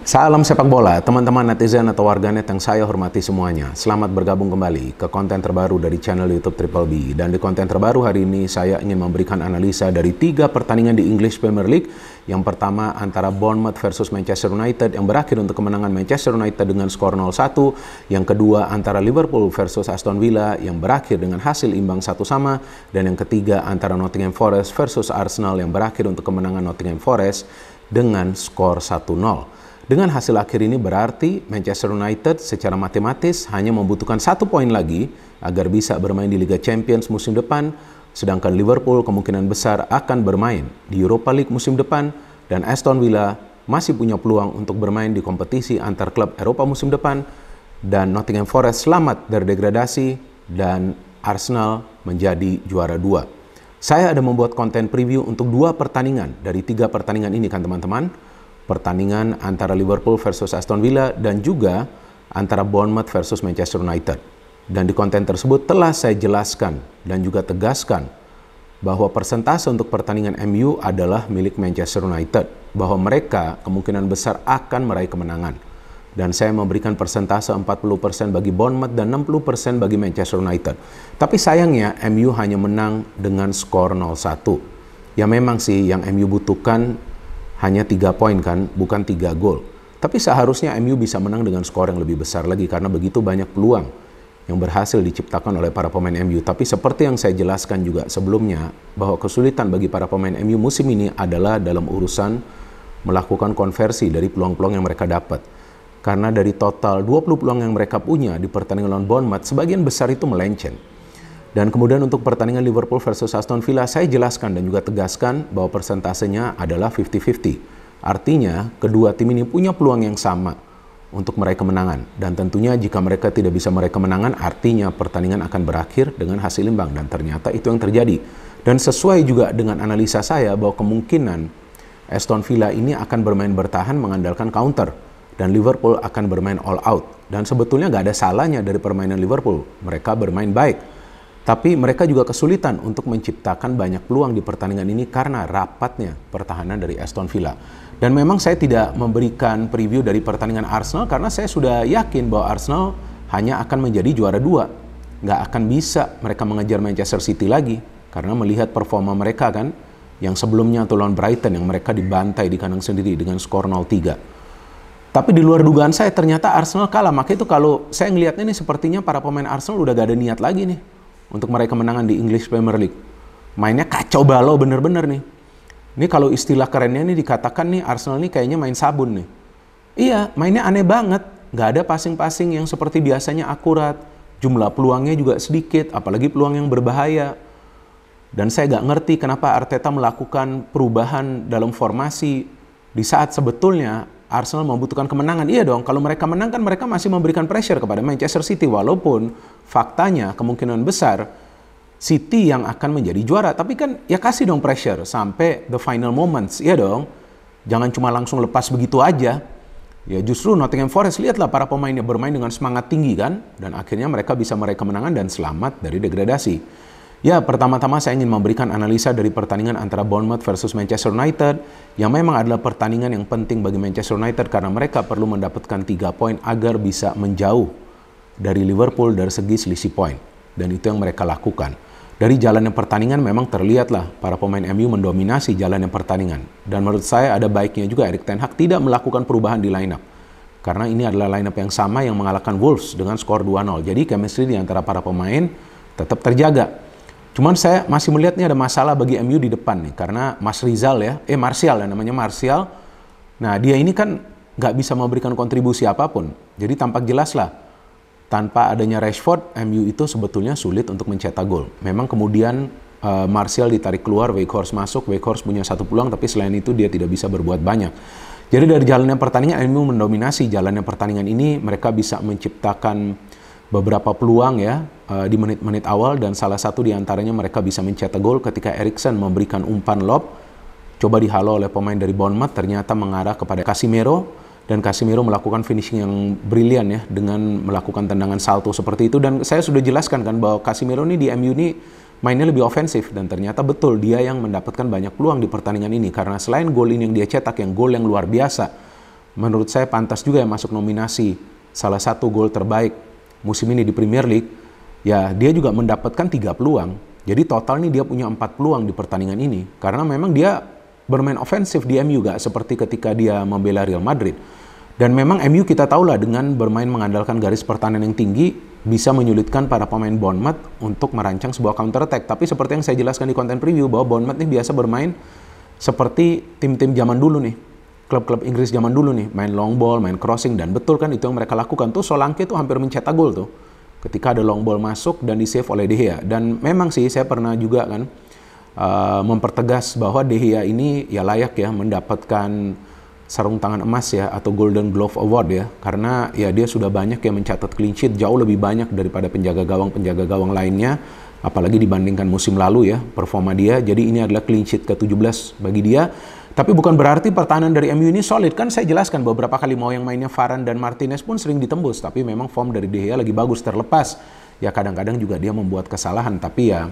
Salam sepak bola, teman-teman netizen atau warganet yang saya hormati semuanya. Selamat bergabung kembali ke konten terbaru dari channel YouTube Triple B. Dan di konten terbaru hari ini saya ingin memberikan analisa dari 3 pertandingan di English Premier League. Yang pertama antara Bournemouth versus Manchester United yang berakhir untuk kemenangan Manchester United dengan skor 0-1. Yang kedua antara Liverpool versus Aston Villa yang berakhir dengan hasil imbang 1-1. Dan yang ketiga antara Nottingham Forest versus Arsenal yang berakhir untuk kemenangan Nottingham Forest dengan skor 1-0. Dengan hasil akhir ini berarti Manchester United secara matematis hanya membutuhkan 1 poin lagi agar bisa bermain di Liga Champions musim depan, sedangkan Liverpool kemungkinan besar akan bermain di Europa League musim depan dan Aston Villa masih punya peluang untuk bermain di kompetisi antar klub Eropa musim depan dan Nottingham Forest selamat dari degradasi dan Arsenal menjadi juara 2. Saya ada membuat konten preview untuk 2 pertandingan dari 3 pertandingan ini kan teman-teman. Pertandingan antara Liverpool versus Aston Villa dan juga antara Bournemouth versus Manchester United. Dan di konten tersebut telah saya jelaskan dan juga tegaskan bahwa persentase untuk pertandingan MU adalah milik Manchester United, bahwa mereka kemungkinan besar akan meraih kemenangan. Dan saya memberikan persentase 40% bagi Bournemouth dan 60% bagi Manchester United. Tapi sayangnya MU hanya menang dengan skor 0-1. Ya memang sih yang MU butuhkan hanya 3 poin kan, bukan 3 gol. Tapi seharusnya MU bisa menang dengan skor yang lebih besar lagi karena begitu banyak peluang yang berhasil diciptakan oleh para pemain MU. Tapi seperti yang saya jelaskan juga sebelumnya, bahwa kesulitan bagi para pemain MU musim ini adalah dalam urusan melakukan konversi dari peluang-peluang yang mereka dapat. Karena dari total 20 peluang yang mereka punya di pertandingan lawan Bournemouth, sebagian besar itu melenceng. Dan kemudian untuk pertandingan Liverpool versus Aston Villa, saya jelaskan dan juga tegaskan bahwa persentasenya adalah 50-50. Artinya, kedua tim ini punya peluang yang sama untuk meraih kemenangan. Dan tentunya jika mereka tidak bisa meraih kemenangan, artinya pertandingan akan berakhir dengan hasil imbang. Dan ternyata itu yang terjadi. Dan sesuai juga dengan analisa saya bahwa kemungkinan Aston Villa ini akan bermain bertahan mengandalkan counter. Dan Liverpool akan bermain all out. Dan sebetulnya nggak ada salahnya dari permainan Liverpool. Mereka bermain baik. Tapi mereka juga kesulitan untuk menciptakan banyak peluang di pertandingan ini karena rapatnya pertahanan dari Aston Villa. Dan memang saya tidak memberikan preview dari pertandingan Arsenal karena saya sudah yakin bahwa Arsenal hanya akan menjadi juara 2. Nggak akan bisa mereka mengejar Manchester City lagi. Karena melihat performa mereka kan, yang sebelumnya atau lawan Brighton yang mereka dibantai di kandang sendiri dengan skor 0-3. Tapi di luar dugaan saya ternyata Arsenal kalah. Makanya itu kalau saya ngelihatnya nih sepertinya para pemain Arsenal udah gak ada niat lagi nih untuk meraih kemenangan di English Premier League. Mainnya kacau balau bener-bener nih. Ini kalau istilah kerennya nih dikatakan nih Arsenal nih kayaknya main sabun nih. Iya, mainnya aneh banget. Nggak ada passing-passing yang seperti biasanya akurat. Jumlah peluangnya juga sedikit, apalagi peluang yang berbahaya. Dan saya nggak ngerti kenapa Arteta melakukan perubahan dalam formasi di saat sebetulnya Arsenal membutuhkan kemenangan. Iya dong, kalau mereka menang kan mereka masih memberikan pressure kepada Manchester City. Walaupun faktanya kemungkinan besar City yang akan menjadi juara. Tapi kan ya kasih dong pressure sampai the final moments. Iya dong, jangan cuma langsung lepas begitu aja. Ya justru Nottingham Forest, lihatlah para pemainnya bermain dengan semangat tinggi kan. Dan akhirnya mereka bisa meraih kemenangan dan selamat dari degradasi. Ya, pertama-tama saya ingin memberikan analisa dari pertandingan antara Bournemouth versus Manchester United yang memang adalah pertandingan yang penting bagi Manchester United karena mereka perlu mendapatkan 3 poin agar bisa menjauh dari Liverpool dari segi selisih poin. Dan itu yang mereka lakukan. Dari jalannya pertandingan memang terlihatlah para pemain MU mendominasi jalannya pertandingan. Dan menurut saya ada baiknya juga Erik ten Hag tidak melakukan perubahan di lineup. Karena ini adalah lineup yang sama yang mengalahkan Wolves dengan skor 2-0. Jadi chemistry di antara para pemain tetap terjaga. Cuman saya masih melihat nih ada masalah bagi MU di depan nih. Karena Martial ya, namanya Martial. Nah dia ini kan nggak bisa memberikan kontribusi apapun. Jadi tampak jelas lah, tanpa adanya Rashford, MU itu sebetulnya sulit untuk mencetak gol. Memang kemudian Martial ditarik keluar, Weghorst masuk. Weghorst punya 1 peluang, tapi selain itu dia tidak bisa berbuat banyak. Jadi dari jalannya pertandingan, MU mendominasi jalannya pertandingan ini. Mereka bisa menciptakan beberapa peluang ya di menit-menit awal dan salah satu diantaranya mereka bisa mencetak gol ketika Eriksen memberikan umpan lob coba dihalau oleh pemain dari Bournemouth, ternyata mengarah kepada Casemiro dan Casemiro melakukan finishing yang brilian ya dengan melakukan tendangan salto seperti itu. Dan saya sudah jelaskan kan bahwa Casemiro ini di MU ini mainnya lebih ofensif dan ternyata betul dia yang mendapatkan banyak peluang di pertandingan ini karena selain gol ini yang dia cetak yang gol yang luar biasa menurut saya pantas juga yang masuk nominasi salah satu gol terbaik musim ini di Premier League. Ya, dia juga mendapatkan 3 peluang. Jadi total nih dia punya 4 peluang di pertandingan ini. Karena memang dia bermain ofensif di MU, gak seperti ketika dia membela Real Madrid. Dan memang MU kita tahulah dengan bermain mengandalkan garis pertahanan yang tinggi bisa menyulitkan para pemain Bournemouth untuk merancang sebuah counter attack. Tapi seperti yang saya jelaskan di konten preview bahwa Bournemouth nih biasa bermain seperti tim-tim zaman dulu nih. Klub-klub Inggris zaman dulu nih, main long ball, main crossing, dan betul kan itu yang mereka lakukan. Tuh Solanke tuh hampir mencetak gol tuh ketika ada long ball masuk dan di-save oleh De Gea. Dan memang sih saya pernah juga kan mempertegas bahwa De Gea ini ya layak ya mendapatkan sarung tangan emas ya atau Golden Glove Award ya, karena ya dia sudah banyak yang mencatat clean sheet, jauh lebih banyak daripada penjaga gawang lainnya, apalagi dibandingkan musim lalu ya performa dia. Jadi ini adalah clean sheet ke-17 bagi dia. Tapi bukan berarti pertahanan dari MU ini solid, kan saya jelaskan beberapa kali mau yang mainnya Varane dan Martinez pun sering ditembus, tapi memang form dari De Gea lagi bagus, terlepas ya kadang-kadang juga dia membuat kesalahan, tapi ya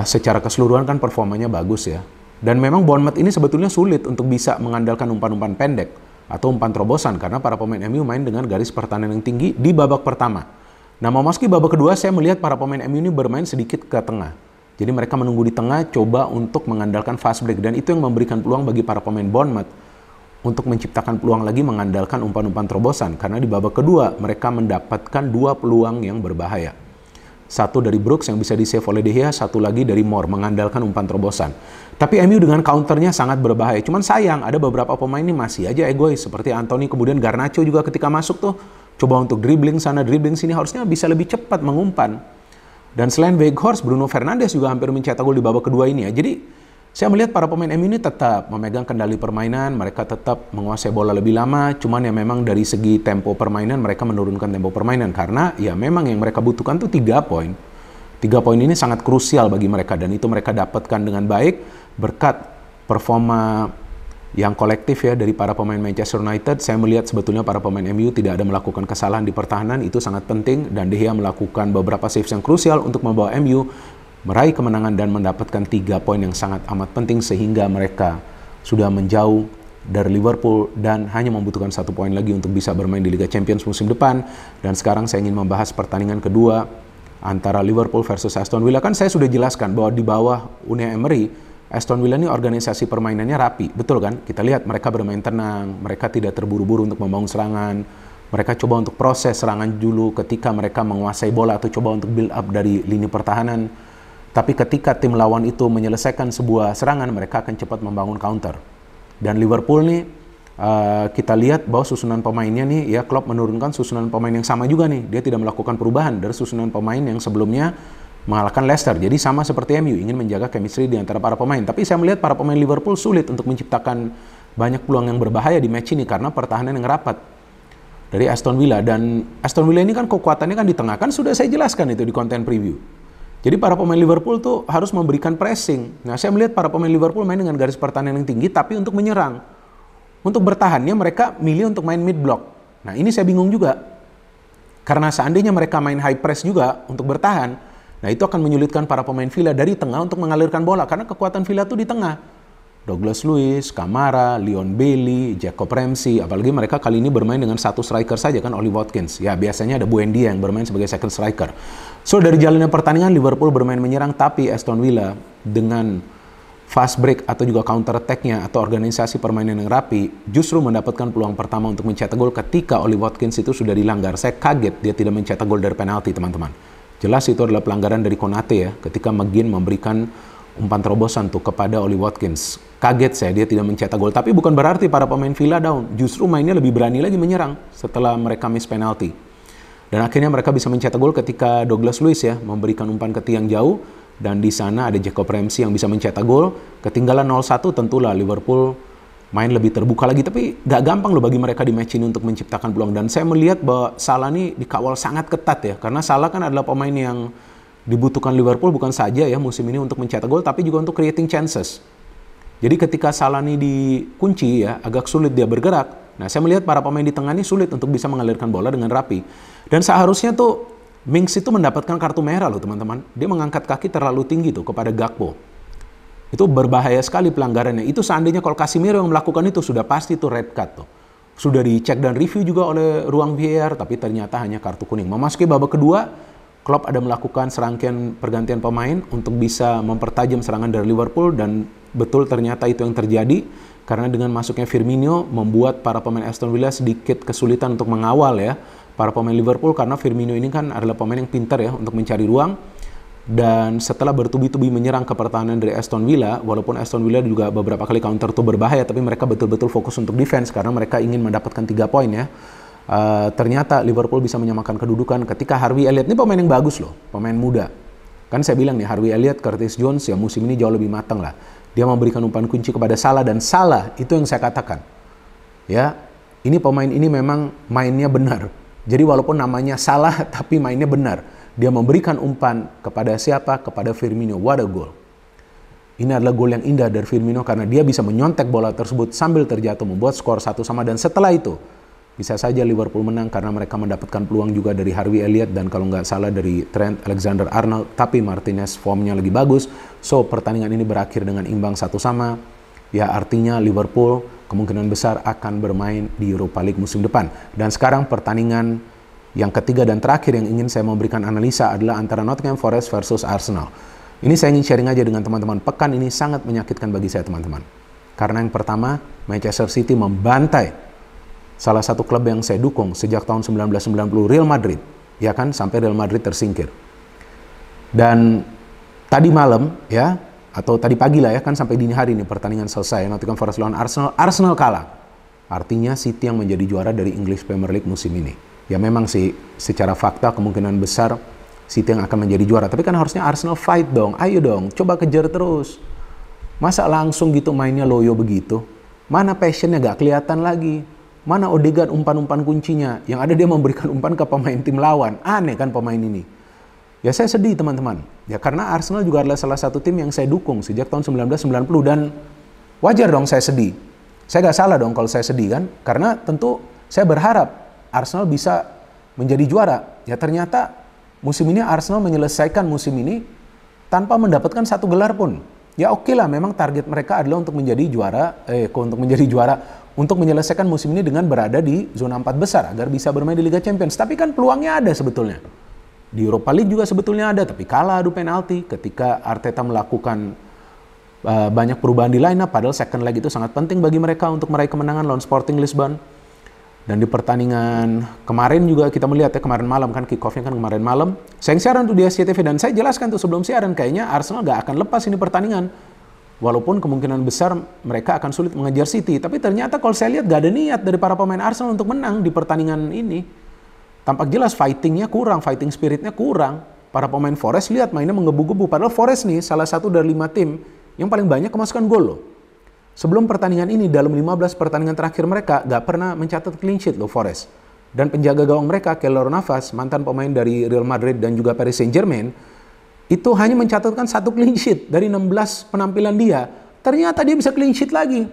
secara keseluruhan kan performanya bagus ya. Dan memang Bournemouth ini sebetulnya sulit untuk bisa mengandalkan umpan-umpan pendek atau umpan terobosan karena para pemain MU main dengan garis pertahanan yang tinggi di babak pertama. Nah, memasuki babak kedua saya melihat para pemain MU ini bermain sedikit ke tengah. Jadi mereka menunggu di tengah, coba untuk mengandalkan fast break, dan itu yang memberikan peluang bagi para pemain Bournemouth untuk menciptakan peluang lagi mengandalkan umpan-umpan terobosan, karena di babak kedua mereka mendapatkan 2 peluang yang berbahaya. Satu dari Brooks yang bisa di-save oleh De Gea, satu lagi dari Moore mengandalkan umpan terobosan. Tapi MU dengan counternya sangat berbahaya. Cuman sayang ada beberapa pemain ini masih aja egois, seperti Anthony, kemudian Garnacho juga ketika masuk tuh coba untuk dribbling sana dribbling sini, harusnya bisa lebih cepat mengumpan. Dan selain Weghorst, Bruno Fernandes juga hampir mencetak gol di babak kedua ini ya. Jadi saya melihat para pemain MU ini tetap memegang kendali permainan, mereka tetap menguasai bola lebih lama, cuman ya memang dari segi tempo permainan mereka menurunkan tempo permainan karena ya memang yang mereka butuhkan tuh 3 poin. 3 poin ini sangat krusial bagi mereka dan itu mereka dapatkan dengan baik berkat performa yang kolektif ya dari para pemain Manchester United. Saya melihat sebetulnya para pemain MU tidak ada melakukan kesalahan di pertahanan, itu sangat penting, dan De Gea melakukan beberapa saves yang krusial untuk membawa MU meraih kemenangan dan mendapatkan 3 poin yang sangat amat penting sehingga mereka sudah menjauh dari Liverpool dan hanya membutuhkan 1 poin lagi untuk bisa bermain di Liga Champions musim depan. Dan sekarang saya ingin membahas pertandingan kedua antara Liverpool versus Aston Villa. Kan saya sudah jelaskan bahwa di bawah Unai Emery, Aston Villa ini organisasi permainannya rapi, betul kan? Kita lihat mereka bermain tenang, mereka tidak terburu-buru untuk membangun serangan, mereka coba untuk proses serangan dulu ketika mereka menguasai bola atau coba untuk build up dari lini pertahanan. Tapi ketika tim lawan itu menyelesaikan sebuah serangan, mereka akan cepat membangun counter. Dan Liverpool nih, kita lihat bahwa susunan pemainnya nih, ya Klopp menurunkan susunan pemain yang sama juga nih. Dia tidak melakukan perubahan dari susunan pemain yang sebelumnya mengalahkan Leicester. Jadi sama seperti MU, ingin menjaga chemistry di antara para pemain. Tapi saya melihat para pemain Liverpool sulit untuk menciptakan banyak peluang yang berbahaya di match ini karena pertahanan yang rapat dari Aston Villa. Dan Aston Villa ini kan kekuatannya kan di tengah, kan sudah saya jelaskan itu di konten preview. Jadi para pemain Liverpool tuh harus memberikan pressing. Nah, saya melihat para pemain Liverpool main dengan garis pertahanan yang tinggi tapi untuk menyerang. Untuk bertahannya mereka milih untuk main mid block. Nah, ini saya bingung juga. Karena seandainya mereka main high press juga untuk bertahan, nah itu akan menyulitkan para pemain Villa dari tengah untuk mengalirkan bola karena kekuatan Villa tuh di tengah. Douglas Luiz, Kamara, Leon Bailey, Jacob Ramsey, apalagi mereka kali ini bermain dengan 1 striker saja kan, Oli Watkins. Ya biasanya ada Buendia yang bermain sebagai second striker. So dari jalannya pertandingan Liverpool bermain menyerang, tapi Aston Villa dengan fast break atau juga counter attack-nya atau organisasi permainan yang rapi justru mendapatkan peluang pertama untuk mencetak gol ketika Oli Watkins itu sudah dilanggar. Saya kaget dia tidak mencetak gol dari penalti, teman-teman. Jelas itu adalah pelanggaran dari Konate ya, ketika McGinn memberikan umpan terobosan tuh kepada Oli Watkins. Kaget saya dia tidak mencetak gol, tapi bukan berarti para pemain Villa down. Justru mainnya lebih berani lagi menyerang setelah mereka miss penalti. Dan akhirnya mereka bisa mencetak gol ketika Douglas Luiz ya memberikan umpan ke tiang jauh, dan di sana ada Jacob Ramsey yang bisa mencetak gol. Ketinggalan 0-1 tentulah Liverpool main lebih terbuka lagi, tapi gak gampang loh bagi mereka di match ini untuk menciptakan peluang. Dan saya melihat bahwa Salah ini dikawal sangat ketat ya, karena Salah kan adalah pemain yang dibutuhkan Liverpool bukan saja ya musim ini untuk mencetak gol, tapi juga untuk creating chances. Jadi ketika Salah ini dikunci ya, agak sulit dia bergerak. Nah, saya melihat para pemain di tengah ini sulit untuk bisa mengalirkan bola dengan rapi. Dan seharusnya tuh Mings itu mendapatkan kartu merah loh teman-teman. Dia mengangkat kaki terlalu tinggi tuh kepada Gakpo. Itu berbahaya sekali pelanggarannya. Itu seandainya kalau Casemiro yang melakukan itu sudah pasti tuh red card tuh. Sudah dicek dan review juga oleh ruang VAR, tapi ternyata hanya kartu kuning. Memasuki babak kedua, Klopp ada melakukan serangkaian pergantian pemain untuk bisa mempertajam serangan dari Liverpool, dan betul ternyata itu yang terjadi, karena dengan masuknya Firmino membuat para pemain Aston Villa sedikit kesulitan untuk mengawal ya para pemain Liverpool, karena Firmino ini kan adalah pemain yang pintar ya untuk mencari ruang. Dan setelah bertubi-tubi menyerang ke pertahanan dari Aston Villa, walaupun Aston Villa juga beberapa kali counter itu berbahaya, tapi mereka betul-betul fokus untuk defense karena mereka ingin mendapatkan 3 poin ya. Ternyata Liverpool bisa menyamakan kedudukan ketika Harvey Elliott, ini pemain yang bagus loh, pemain muda. Kan saya bilang nih, Harvey Elliott, Curtis Jones ya musim ini jauh lebih matang lah. Dia memberikan umpan kunci kepada Salah, dan Salah itu yang saya katakan. Ya, ini pemain ini memang mainnya benar. Jadi walaupun namanya Salah tapi mainnya benar. Dia memberikan umpan kepada siapa? Kepada Firmino. What a goal. Ini adalah gol yang indah dari Firmino karena dia bisa menyontek bola tersebut sambil terjatuh, membuat skor 1-1, dan setelah itu bisa saja Liverpool menang karena mereka mendapatkan peluang juga dari Harvey Elliott dan kalau nggak salah dari Trent Alexander-Arnold, tapi Martinez formnya lagi bagus. So pertandingan ini berakhir dengan imbang 1-1. Ya artinya Liverpool kemungkinan besar akan bermain di Europa League musim depan. Dan sekarang pertandingan yang ketiga dan terakhir yang ingin saya memberikan analisa adalah antara Nottingham Forest versus Arsenal. Ini saya ingin sharing aja dengan teman-teman. Pekan ini sangat menyakitkan bagi saya teman-teman. Karena yang pertama, Manchester City membantai salah satu klub yang saya dukung sejak tahun 1990, Real Madrid. Ya kan, sampai Real Madrid tersingkir. Dan tadi malam ya, atau tadi pagi lah ya, kan sampai dini hari ini pertandingan selesai. Nottingham Forest lawan Arsenal, Arsenal kalah. Artinya City yang menjadi juara dari English Premier League musim ini. Ya memang sih, secara fakta kemungkinan besar City yang akan menjadi juara. Tapi kan harusnya Arsenal fight dong. Ayo dong, coba kejar terus. Masa langsung gitu mainnya loyo begitu? Mana passionnya gak kelihatan lagi? Mana Odegaard umpan-umpan kuncinya? Yang ada dia memberikan umpan ke pemain tim lawan. Aneh kan pemain ini. Ya saya sedih teman-teman. Ya karena Arsenal juga adalah salah satu tim yang saya dukung sejak tahun 1990. Dan wajar dong saya sedih. Saya gak salah dong kalau saya sedih kan. Karena tentu saya berharap Arsenal bisa menjadi juara. Ya ternyata musim ini Arsenal menyelesaikan musim ini tanpa mendapatkan 1 gelar pun. Ya oke lah, memang target mereka adalah untuk menjadi juara, untuk menyelesaikan musim ini dengan berada di zona 4 besar agar bisa bermain di Liga Champions. Tapi kan peluangnya ada sebetulnya. Di Europa League juga sebetulnya ada, tapi kalah adu penalti ketika Arteta melakukan banyak perubahan di line up, padahal second leg itu sangat penting bagi mereka untuk meraih kemenangan lawan Sporting Lisbon. Dan di pertandingan kemarin juga kita melihat ya, kemarin malam kan kick-off-nya kan kemarin malam. Saya siaran tuh di SCTV dan saya jelaskan tuh sebelum siaran, kayaknya Arsenal gak akan lepas ini pertandingan. Walaupun kemungkinan besar mereka akan sulit mengejar City. Tapi ternyata kalau saya lihat gak ada niat dari para pemain Arsenal untuk menang di pertandingan ini. Tampak jelas fighting-nya kurang, fighting spirit-nya kurang. Para pemain Forest lihat mainnya menggebu-gebu. Padahal Forest nih salah satu dari 5 tim yang paling banyak kemasukan gol loh. Sebelum pertandingan ini, dalam 15 pertandingan terakhir mereka gak pernah mencatat clean sheet loh Forest. Dan penjaga gawang mereka, Keylor Navas, mantan pemain dari Real Madrid dan juga Paris Saint-Germain, itu hanya mencatatkan 1 clean sheet dari 16 penampilan dia. Ternyata dia bisa clean sheet lagi.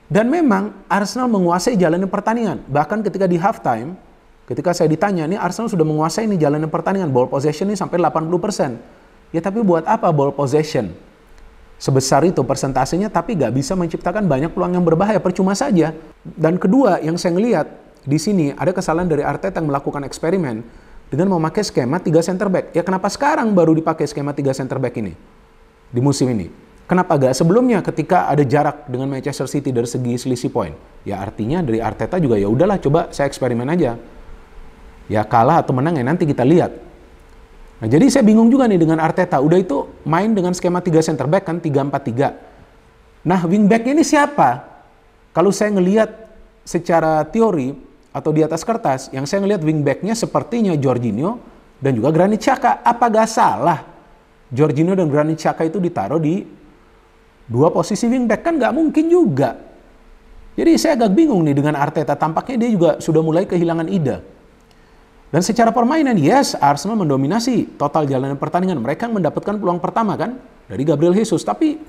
Dan memang Arsenal menguasai jalannya pertandingan. Bahkan ketika di halftime, ketika saya ditanya, ini Arsenal sudah menguasai nih jalannya pertandingan. Ball possession ini sampai 80%. Ya tapi buat apa ball possession sebesar itu persentasenya tapi gak bisa menciptakan banyak peluang yang berbahaya, percuma saja. Dan kedua yang saya ngelihat di sini ada kesalahan dari Arteta yang melakukan eksperimen dengan memakai skema 3 center back. Ya kenapa sekarang baru dipakai skema 3 center back ini di musim ini? Kenapa gak sebelumnya ketika ada jarak dengan Manchester City dari segi selisih poin? Ya artinya dari Arteta juga ya udahlah coba saya eksperimen aja. Ya kalah atau menang ya nanti kita lihat. Nah, jadi saya bingung juga nih dengan Arteta. Udah itu main dengan skema 3 center back kan, 3-4-3. Nah, wingback ini siapa? Kalau saya ngelihat secara teori atau di atas kertas, yang saya ngelihat wingbacknya sepertinya Jorginho dan juga Granit Xhaka. Apa gak salah Jorginho dan Granit Xhaka itu ditaruh di 2 posisi wingback? Kan gak mungkin juga. Jadi saya agak bingung nih dengan Arteta. Tampaknya dia juga sudah mulai kehilangan ide. Dan secara permainan, yes, Arsenal mendominasi total jalanan pertandingan. Mereka mendapatkan peluang pertama kan dari Gabriel Jesus. Tapi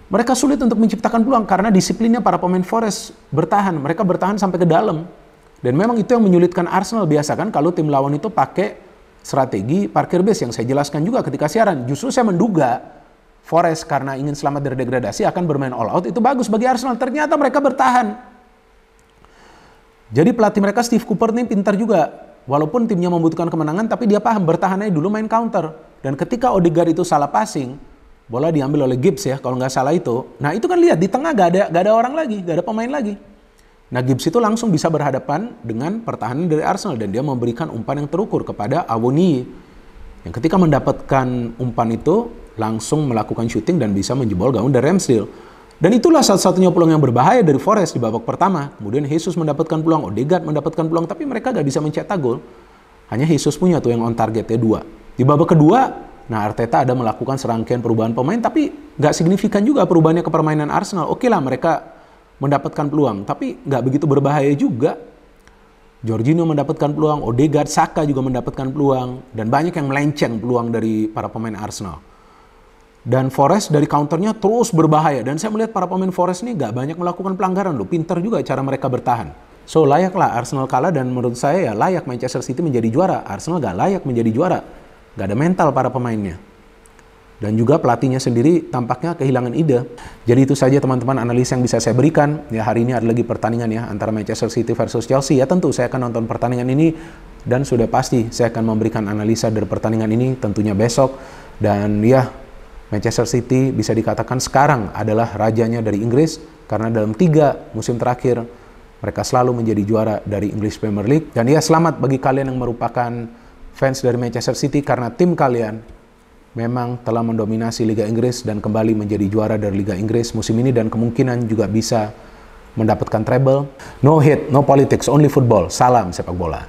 mereka sulit untuk menciptakan peluang karena disiplinnya para pemain Forest bertahan. Mereka bertahan sampai ke dalam. Dan memang itu yang menyulitkan Arsenal biasa kan kalau tim lawan itu pakai strategi parkir base yang saya jelaskan juga ketika siaran. Justru saya menduga Forest karena ingin selamat dari degradasi akan bermain all out. Itu bagus bagi Arsenal. Ternyata mereka bertahan. Jadi pelatih mereka Steve Cooper nih pintar juga. Walaupun timnya membutuhkan kemenangan, tapi dia paham bertahan aja dulu, main counter. Dan ketika Odegaard itu salah passing, bola diambil oleh Gibbs ya, kalau nggak salah itu. Nah itu kan lihat, di tengah gak ada orang lagi, gak ada pemain lagi. Nah Gibbs itu langsung bisa berhadapan dengan pertahanan dari Arsenal. Dan dia memberikan umpan yang terukur kepada Awoniyi. Yang ketika mendapatkan umpan itu, langsung melakukan shooting dan bisa menjebol gawang dari Ramsdale. Dan itulah satu-satunya peluang yang berbahaya dari Forest di babak pertama. Kemudian Jesus mendapatkan peluang, Odegaard mendapatkan peluang, tapi mereka gak bisa mencetak gol. Hanya Jesus punya tuh yang on targetnya 2. Di babak kedua, nah Arteta ada melakukan serangkaian perubahan pemain, tapi gak signifikan juga perubahannya ke permainan Arsenal. Oke lah mereka mendapatkan peluang, tapi gak begitu berbahaya juga. Jorginho mendapatkan peluang, Odegaard, Saka juga mendapatkan peluang, dan banyak yang melenceng peluang dari para pemain Arsenal. Dan Forest dari counternya terus berbahaya. Dan saya melihat para pemain Forest ini gak banyak melakukan pelanggaran loh. Pintar juga cara mereka bertahan. So layaklah Arsenal kalah, dan menurut saya ya layak Manchester City menjadi juara. Arsenal gak layak menjadi juara. Gak ada mental para pemainnya. Dan juga pelatihnya sendiri tampaknya kehilangan ide. Jadi itu saja teman-teman analisa yang bisa saya berikan. Ya hari ini ada lagi pertandingan ya antara Manchester City versus Chelsea. Ya tentu saya akan nonton pertandingan ini. Dan sudah pasti saya akan memberikan analisa dari pertandingan ini tentunya besok. Dan ya Manchester City bisa dikatakan sekarang adalah rajanya dari Inggris karena dalam 3 musim terakhir mereka selalu menjadi juara dari English Premier League. Dan ya selamat bagi kalian yang merupakan fans dari Manchester City karena tim kalian memang telah mendominasi Liga Inggris dan kembali menjadi juara dari Liga Inggris musim ini dan kemungkinan juga bisa mendapatkan treble. No hate, no politics, only football. Salam sepak bola.